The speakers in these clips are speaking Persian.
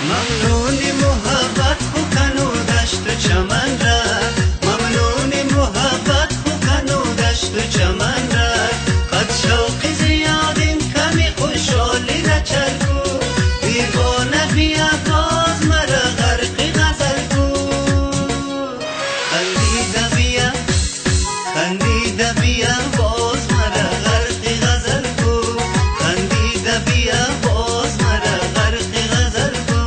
ممنونی محبت بکن و دشت و چمن را، ممنونی محبت بکن و دشت و چمن را. قد شوق زیاد این کمی خوشحالی نچر کو، دیوانه بیا باز مرا غرق غزل کو. خندیده بیا، خندیده بیا باز مرا غرق غزل کو. خندیده بیا باز مرا غرق غزل کو.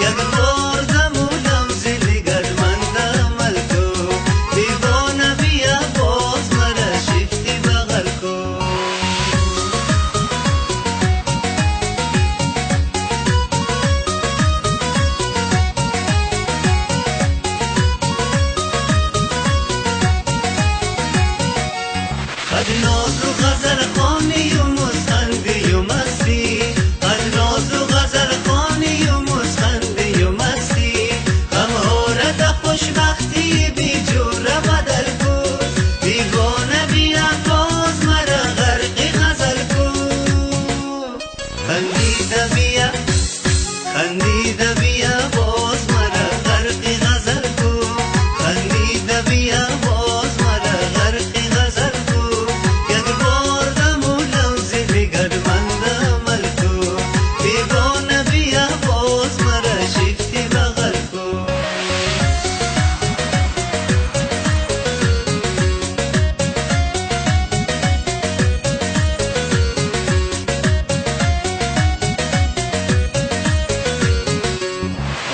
یک بار دمونم زلیگر من دمل کو، دیوانه بیا باز مرا شفتی بغل کو. از ناز و غزل خوانی و مسخندی و مستی، از ناز و غزل خوانی و مسخندی و مستی. غمها را ده خوشبختی بی جوره بدل کو، دیوانه بیا باز مرا غرق غزل کو. خندیده بیا، خندیده بیا باز مرا غرق غزل کو. خندیده بیا باز مرا غرق غزل کو. یک بار دمونم زلیگر من دمل کو، دیوانه بیا باز مرا شفتی بغل کو.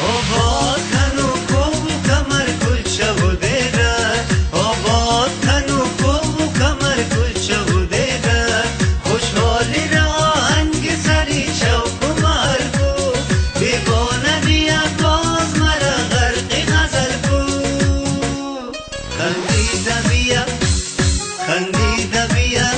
آباد کن و کو و کمر کلچه و دیره، آباد کن و کو و کمر کلچه و دیره. خوشحالی را آهنگ سری شوق و مهر کو، دیوانه بیا باز مرا غرق غزل کو. خندیده بیا، خندیده بیا